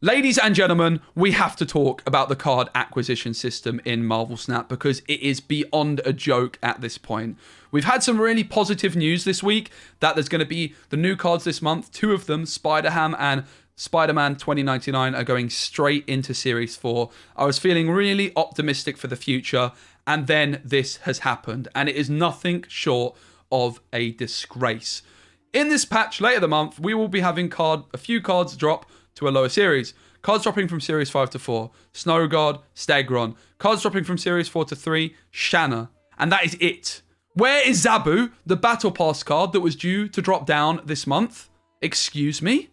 Ladies and gentlemen, we have to talk about the card acquisition system in Marvel Snap because it is beyond a joke at this point. We've had some really positive news this week that there's going to be the new cards this month. Two of them, Spider-Ham and Spider-Man 2099, are going straight into Series 4. I was feeling really optimistic for the future, and then this has happened, and it is nothing short of a disgrace. In this patch later the month, we will be having a few cards drop to a lower series. Cards dropping from Series 5 to 4, Snowguard, Stegron. Cards dropping from Series 4 to 3, Shanna. And that is it. Where is Zabu, the Battle Pass card that was due to drop down this month? Excuse me?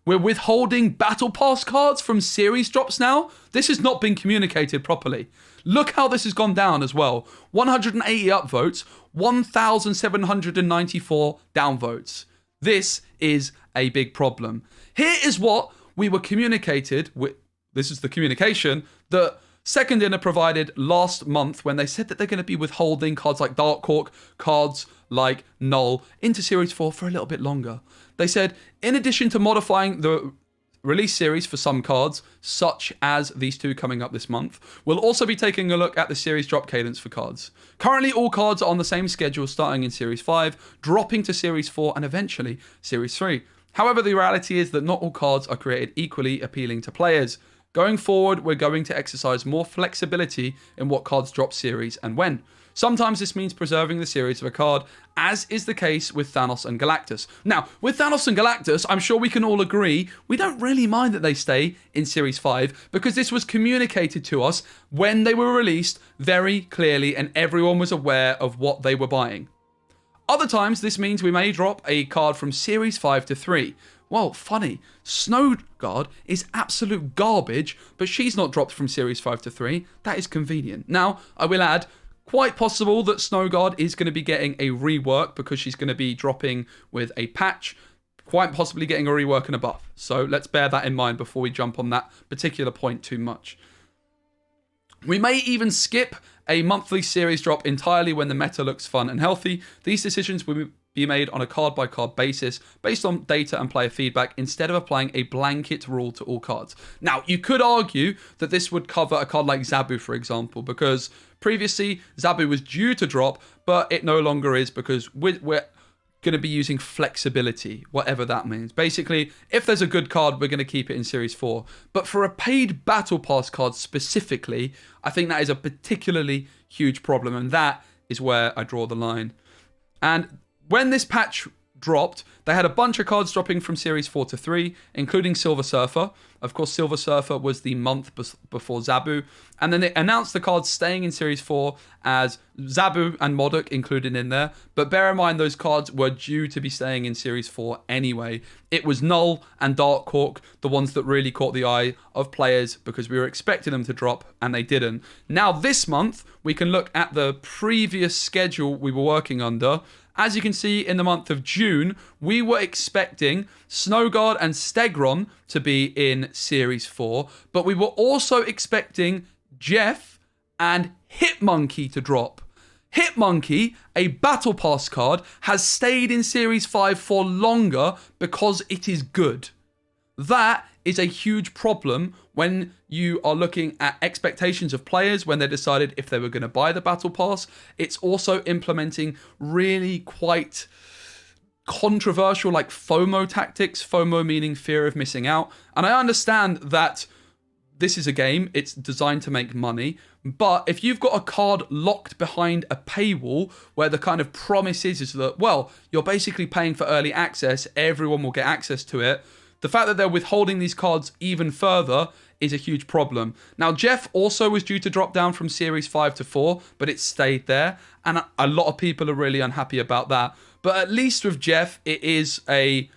We're withholding Battle Pass cards from series drops now? This has not been communicated properly. Look how this has gone down as well. 180 upvotes, 1,794 downvotes. This is a big problem. Here is what we were communicated with. This is the communication that Second Dinner provided last month when they said that they're going to be withholding cards like Darkhawk, cards like Knull into Series 4 for a little bit longer. They said, in addition to modifying the release series for some cards, such as these two coming up this month, we'll also be taking a look at the series drop cadence for cards. Currently, all cards are on the same schedule, starting in Series 5, dropping to Series 4, and eventually Series 3. However, the reality is that not all cards are created equally appealing to players. Going forward, we're going to exercise more flexibility in what cards drop series and when. Sometimes this means preserving the series of a card, as is the case with Thanos and Galactus. Now, with Thanos and Galactus, I'm sure we can all agree, we don't really mind that they stay in Series 5, because this was communicated to us when they were released very clearly, and everyone was aware of what they were buying. Other times, this means we may drop a card from Series 5 to 3. Well, funny, Snowguard is absolute garbage, but she's not dropped from Series 5 to 3. That is convenient. Now, I will add, quite possible that Snowguard is going to be getting a rework because she's going to be dropping with a patch, quite possibly getting a rework and a buff. So let's bear that in mind before we jump on that particular point too much. We may even skip a monthly series drop entirely when the meta looks fun and healthy. These decisions will be made on a card-by-card basis based on data and player feedback instead of applying a blanket rule to all cards. Now, you could argue that this would cover a card like Zabu, for example, because previously Zabu was due to drop, but it no longer is because we're going to be using flexibility, whatever that means. Basically, if there's a good card, we're going to keep it in Series 4. But for a paid Battle Pass card specifically, I think that is a particularly huge problem, and that is where I draw the line. And when this patch dropped, they had a bunch of cards dropping from Series 4 to 3, including Silver Surfer. Of course, Silver Surfer was the month before Zabu. And then they announced the cards staying in Series 4 as Zabu and Modok included in there. But bear in mind, those cards were due to be staying in Series 4 anyway. It was Knull and Darkhawk, the ones that really caught the eye of players because we were expecting them to drop and they didn't. Now, this month, we can look at the previous schedule we were working under. As you can see, in the month of June, we were expecting Snowguard and Stegron to be in Series 4, but we were also expecting Jeff and Hitmonkey to drop. Hitmonkey, a Battle Pass card, has stayed in Series 5 for longer because it is good. That is a huge problem when you are looking at expectations of players when they decided if they were going to buy the Battle Pass. It's also implementing really quite controversial like FOMO tactics, FOMO meaning fear of missing out. And I understand that this is a game, it's designed to make money, but if you've got a card locked behind a paywall where the kind of promise is that, well, you're basically paying for early access, everyone will get access to it, the fact that they're withholding these cards even further is a huge problem. Now, Jeff also was due to drop down from Series 5 to 4, but it stayed there, and a lot of people are really unhappy about that. But at least with Jeff, it is a,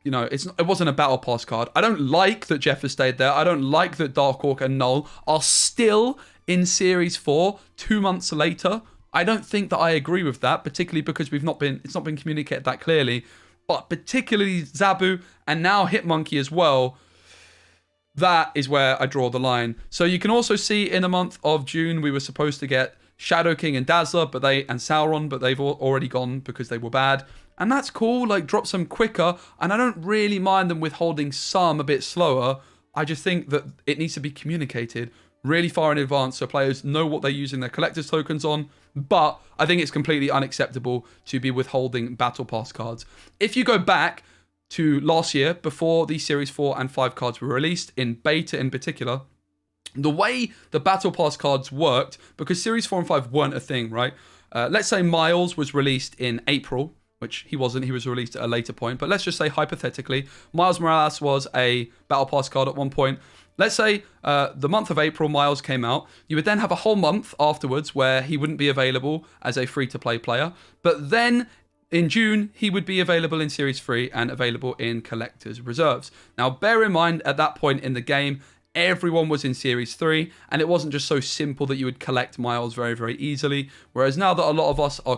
it wasn't a Battle Pass card. I don't like that Jeff has stayed there. I don't like that Darkhawk and Knull are still in Series 4 2 months later. I don't think that I agree with that, particularly because it's not been communicated that clearly. But particularly Zabu and now Hitmonkey as well, that is where I draw the line. So you can also see in the month of June, we were supposed to get Shadow King and Dazzler and Sauron, but they've already gone because they were bad. And that's cool, like drop some quicker. And I don't really mind them withholding some a bit slower. I just think that it needs to be communicated really far in advance so players know what they're using their collector's tokens on. But I think it's completely unacceptable to be withholding Battle Pass cards. If you go back to last year, before the Series 4 and 5 cards were released, in beta in particular, the way the Battle Pass cards worked, because Series 4 and 5 weren't a thing, right? Let's say Miles was released in April, which he wasn't, he was released at a later point. But let's just say, hypothetically, Miles Morales was a Battle Pass card at one point. Let's say the month of April, Miles came out. You would then have a whole month afterwards where he wouldn't be available as a free-to-play player. But then in June, he would be available in Series 3 and available in Collector's Reserves. Now, bear in mind, at that point in the game, everyone was in Series 3, and it wasn't just so simple that you would collect Miles very, very easily. Whereas now that a lot of us are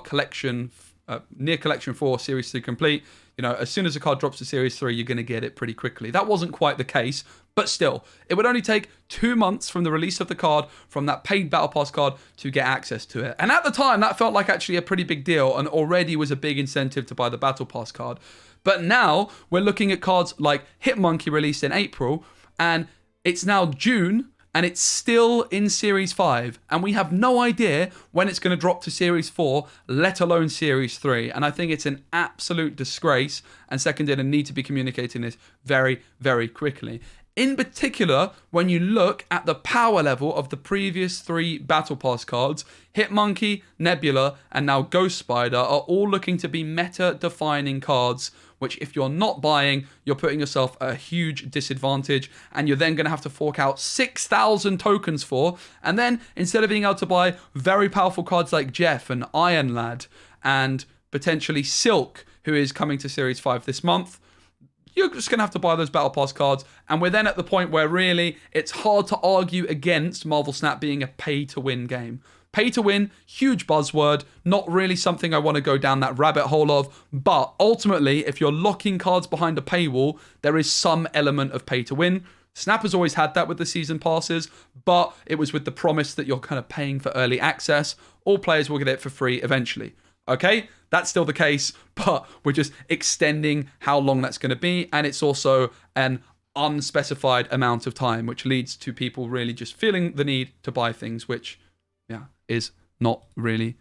near Collection 4, Series 3 complete, you know, as soon as a card drops to Series 3, you're going to get it pretty quickly. That wasn't quite the case, but still, it would only take 2 months from the release of the card, from that paid Battle Pass card, to get access to it. And at the time, that felt like actually a pretty big deal, and already was a big incentive to buy the Battle Pass card. But now, we're looking at cards like Hitmonkey released in April, and it's now June, and it's still in Series 5, and we have no idea when it's going to drop to Series 4, let alone Series 3. And I think it's an absolute disgrace, and Second Dinner need to be communicating this very, very quickly. In particular, when you look at the power level of the previous 3 Battle Pass cards, Hitmonkey, Nebula, and now Ghost Spider are all looking to be meta-defining cards, which if you're not buying, you're putting yourself at a huge disadvantage, and you're then going to have to fork out 6,000 tokens for, and then instead of being able to buy very powerful cards like Jeff and Iron Lad, and potentially Silk, who is coming to Series 5 this month, you're just going to have to buy those Battle Pass cards, and we're then at the point where really it's hard to argue against Marvel Snap being a pay-to-win game. Pay to win, huge buzzword, not really something I want to go down that rabbit hole of, but ultimately, if you're locking cards behind a paywall, there is some element of pay to win. Snap has always had that with the season passes, but it was with the promise that you're kind of paying for early access. All players will get it for free eventually. Okay, that's still the case, but we're just extending how long that's going to be, and it's also an unspecified amount of time, which leads to people really just feeling the need to buy things, which is not really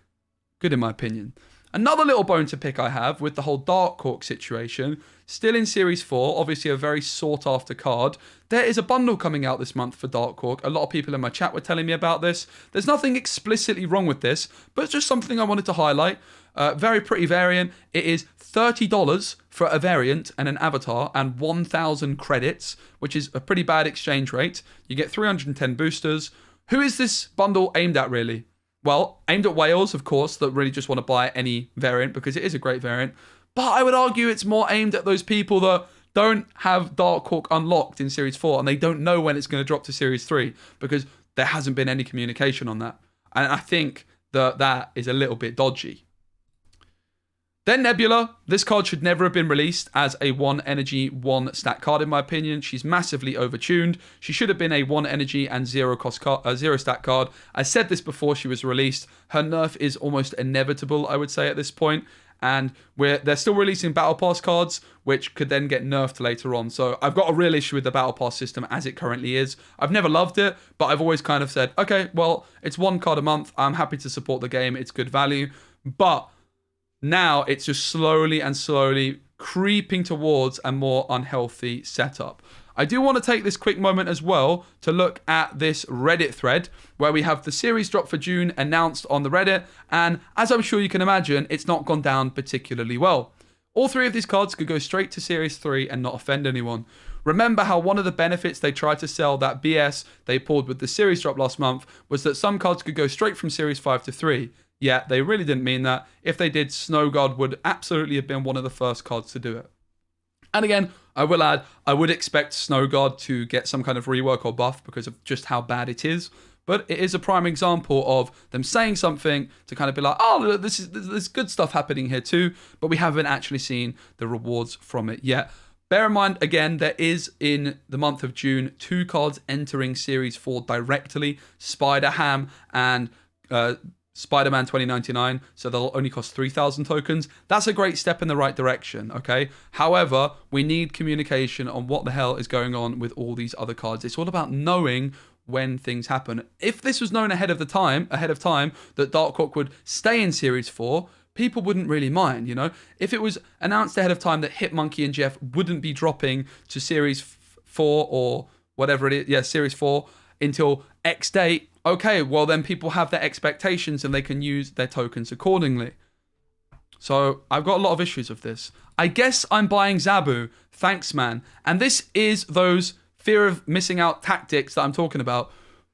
good in my opinion. Another little bone to pick I have with the whole Darkhawk situation, still in Series 4, obviously a very sought after card. There is a bundle coming out this month for Darkhawk. A lot of people in my chat were telling me about this. There's nothing explicitly wrong with this, but it's just something I wanted to highlight. Very pretty variant. It is $30 for a variant and an avatar and 1,000 credits, which is a pretty bad exchange rate. You get 310 boosters. Who is this bundle aimed at really? Well, aimed at whales, of course, that really just want to buy any variant because it is a great variant. But I would argue it's more aimed at those people that don't have Darkhawk unlocked in Series 4 and they don't know when it's going to drop to Series 3 because there hasn't been any communication on that. And I think that is a little bit dodgy. Then Nebula. This card should never have been released as a 1 energy, 1 stat card in my opinion. She's massively overtuned. She should have been a 1 energy and 0 stat card. I said this before she was released. Her nerf is almost inevitable, I would say, at this point. And they're still releasing Battle Pass cards, which could then get nerfed later on. So I've got a real issue with the Battle Pass system as it currently is. I've never loved it, but I've always kind of said, okay, well, it's 1 card a month. I'm happy to support the game. It's good value. But now it's just slowly and slowly creeping towards a more unhealthy setup. I do want to take this quick moment as well to look at this Reddit thread where we have the series drop for June announced on the Reddit, and as I'm sure you can imagine, it's not gone down particularly well. All 3 of these cards could go straight to Series 3 and not offend anyone. Remember how one of the benefits they tried to sell, that BS they pulled with the series drop last month, was that some cards could go straight from Series 5 to 3. Yeah, they really didn't mean that. If they did, Snowguard would absolutely have been one of the first cards to do it. And again, I will add, I would expect Snowguard to get some kind of rework or buff because of just how bad it is. But it is a prime example of them saying something to kind of be like, oh, look, there's good stuff happening here too, but we haven't actually seen the rewards from it yet. Bear in mind, again, there is in the month of June 2 cards entering Series 4 directly, Spider-Ham and Spider-Man 2099, so they'll only cost 3,000 tokens. That's a great step in the right direction, okay? However, we need communication on what the hell is going on with all these other cards. It's all about knowing when things happen. If this was known ahead of time, that Darkhawk would stay in Series 4, people wouldn't really mind, you know? If it was announced ahead of time that Hitmonkey and Jeff wouldn't be dropping to Series 4 or whatever it is, yeah, Series 4 until X date, okay, well then people have their expectations and they can use their tokens accordingly. So I've got a lot of issues with this. I guess I'm buying Zabu. Thanks, man. And this is those fear of missing out tactics that I'm talking about.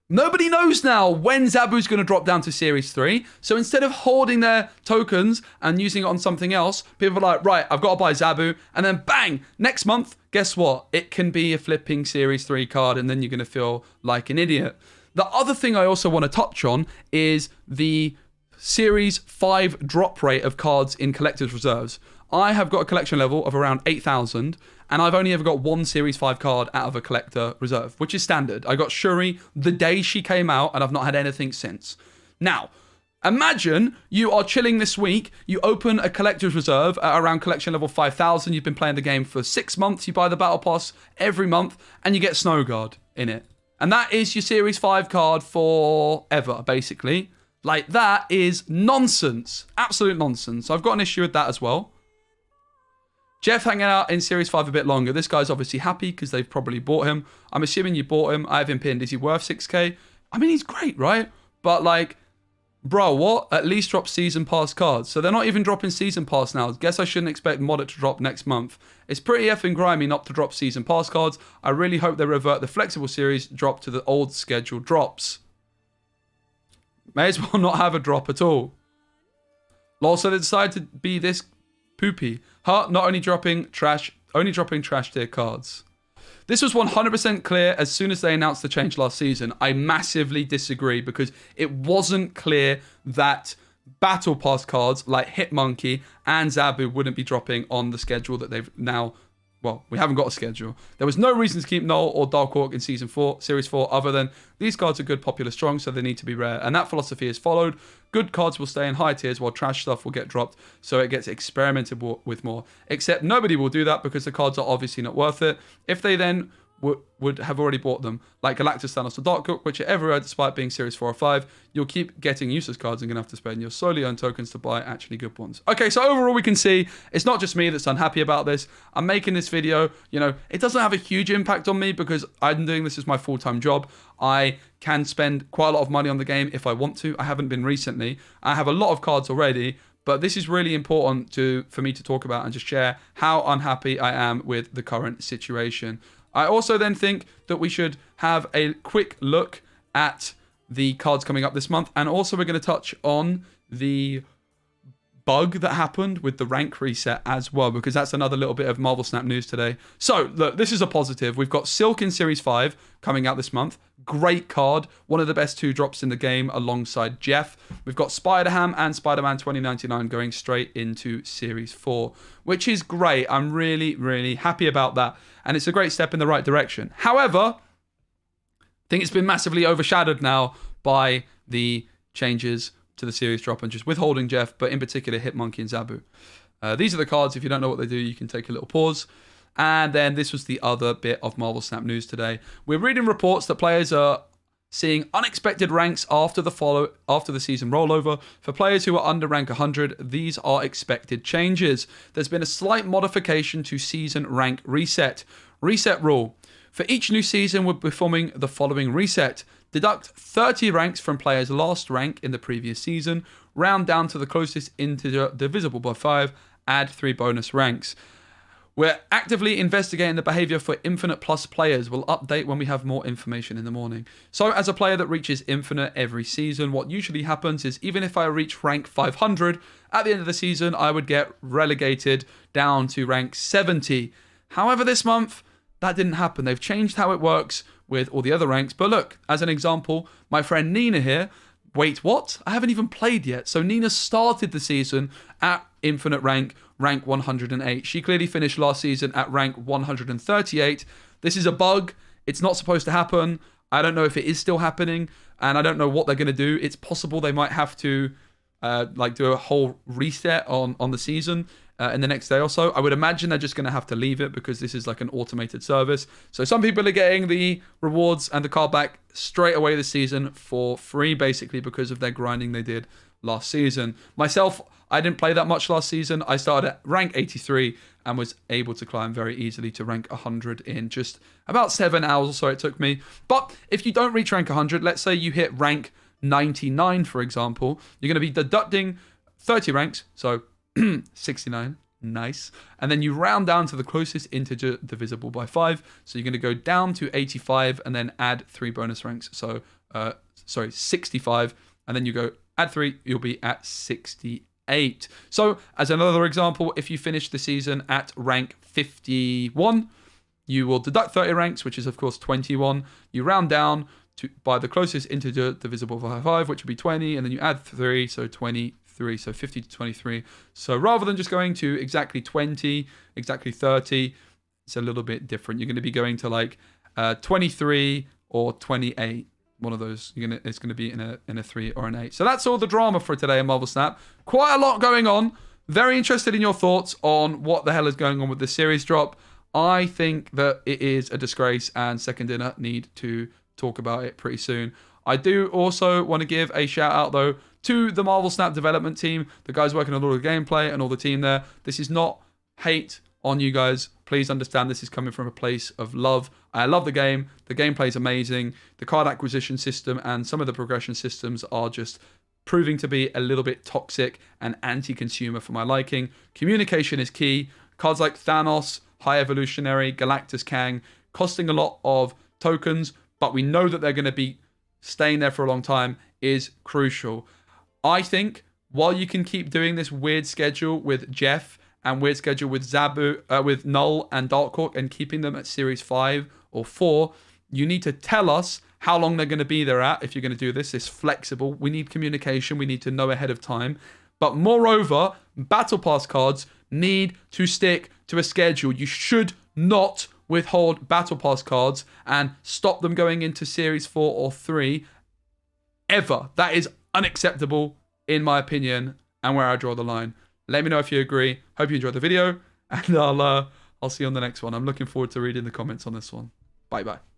Nobody knows now when Zabu's going to drop down to Series 3. So instead of hoarding their tokens and using it on something else, people are like, right, I've got to buy Zabu. And then bang, next month, guess what? It can be a flipping Series 3 card and then you're going to feel like an idiot. The other thing I also want to touch on is the Series 5 drop rate of cards in Collector's Reserves. I have got a collection level of around 8,000, and I've only ever got one Series 5 card out of a Collector Reserve, which is standard. I got Shuri the day she came out, and I've not had anything since. Now, imagine you are chilling this week, you open a Collector's Reserve at around collection level 5,000, you've been playing the game for 6 months, you buy the Battle Pass every month, and you get Snowguard in it. And that is your Series 5 card forever, basically. Like, that is nonsense. Absolute nonsense. I've got an issue with that as well. Jeff hanging out in Series 5 a bit longer. This guy's obviously happy because they've probably bought him. I'm assuming you bought him. I have him pinned. Is he worth 6k? I mean, he's great, right? But, like, bro, what? At least drop Season Pass cards. So they're not even dropping Season Pass now. Guess I shouldn't expect Moddit to drop next month. It's pretty effing grimy not to drop Season Pass cards. I really hope they revert the Flexible Series drop to the old scheduled drops. May as well not have a drop at all. Lol, so they decided to be this poopy. Not only dropping trash tier cards. This was 100% clear as soon as they announced the change last season. I massively disagree because it wasn't clear that Battle Pass cards like Hitmonkey and Zabu wouldn't be dropping on the schedule that they've now... Well, we haven't got a schedule. There was no reason to keep Knull or Darkhawk in Series 4 other than these cards are good, popular, strong, so they need to be rare. And that philosophy is followed. Good cards will stay in high tiers while trash stuff will get dropped, so it gets experimented with more. Except nobody will do that because the cards are obviously not worth it. If they then would have already bought them, like Galactus, Thanos, or Darkhawk, which are everywhere despite being Series 4 or 5, you'll keep getting useless cards and going to have to spend your slowly earned tokens to buy actually good ones. Okay, so overall we can see it's not just me that's unhappy about this. I'm making this video, you know, it doesn't have a huge impact on me because I'm doing this as my full-time job. I can spend quite a lot of money on the game if I want to. I haven't been recently. I have a lot of cards already, but this is really important for me to talk about and just share how unhappy I am with the current situation. I also then think that we should have a quick look at the cards coming up this month. And also we're going to touch on the bug that happened with the rank reset as well, because that's another little bit of Marvel Snap news today. So, look, this is a positive. We've got Silk in Series 5 coming out this month. Great card. One of the best 2 drops in the game alongside Jeff. We've got Spider-Ham and Spider-Man 2099 going straight into Series 4, which is great. I'm really, really happy about that. And it's a great step in the right direction. However, I think it's been massively overshadowed now by the changes to the series drop and just withholding Jeff, but in particular Hitmonkey and Zabu. These are the cards. If you don't know what they do, you can take a little pause. And then this was the other bit of Marvel Snap news today. We're reading reports that players are seeing unexpected ranks after the season rollover. For players who are under rank 100, these are expected changes. There's been a slight modification to season rank reset. Reset rule. For each new season, we're performing the following reset. Deduct 30 ranks from players' last rank in the previous season. Round down to the closest integer divisible by 5. Add 3 bonus ranks. We're actively investigating the behavior for Infinite Plus players. We'll update when we have more information in the morning. So as a player that reaches Infinite every season, what usually happens is even if I reach rank 500, at the end of the season, I would get relegated down to rank 70. However, this month, that didn't happen. They've changed how it works with all the other ranks. But look, as an example, my friend Nina here, wait, what? I haven't even played yet. So Nina started the season at Infinite rank 108. She clearly finished last season at rank 138. This is a bug. It's not supposed to happen. I don't know if it is still happening, and I don't know what they're going to do. It's possible they might have to like do a whole reset on the season in the next day or so. I would imagine they're just going to have to leave it because this is like an automated service. So some people are getting the rewards and the card back straight away this season for free, basically because of their grinding they did last season. Myself, I didn't play that much last season. I started at rank 83 and was able to climb very easily to rank 100 in just about 7 hours or so it took me. But if you don't reach rank 100, let's say you hit rank 99, for example, you're going to be deducting 30 ranks, so 69, nice. And then you round down to the closest integer divisible by 5. So you're going to go down to 85 and then add 3 bonus ranks. So, 65. And then you go add 3, you'll be at 68. So as another example, if you finish the season at rank 51, you will deduct 30 ranks, which is of course 21. You round down by the closest integer divisible by 5, which would be 20, and then you add 3, so 23, so 50 to 23. So rather than just going to exactly 20, exactly 30, it's a little bit different. You're going to be going to like 23 or 28. One of those. It's going to be in a 3 or an 8. So that's all the drama for today in Marvel Snap. Quite a lot going on. Very interested in your thoughts on what the hell is going on with this series drop. I think that it is a disgrace, and Second Dinner need to talk about it pretty soon. I do also want to give a shout out though to the Marvel Snap development team, the guys working on all the gameplay and all the team there. This is not hate on you guys. Please understand this is coming from a place of love. I love the game. The gameplay is amazing. The card acquisition system and some of the progression systems are just proving to be a little bit toxic and anti-consumer for my liking. Communication is key. Cards like Thanos, High Evolutionary, Galactus Kang, costing a lot of tokens, but we know that they're going to be staying there for a long time, is crucial. I think while you can keep doing this weird schedule with Jeff and weird schedule with with Knull and Darkhawk and keeping them at Series 5 or 4, you need to tell us how long they're going to be there at if you're going to do this. It's flexible. We need communication. We need to know ahead of time. But moreover, Battle Pass cards need to stick to a schedule. You should not withhold Battle Pass cards and stop them going into Series 4 or 3 ever. That is unacceptable in my opinion and where I draw the line. Let me know if you agree. Hope you enjoyed the video, and I'll see you on the next one. I'm looking forward to reading the comments on this one. Bye bye.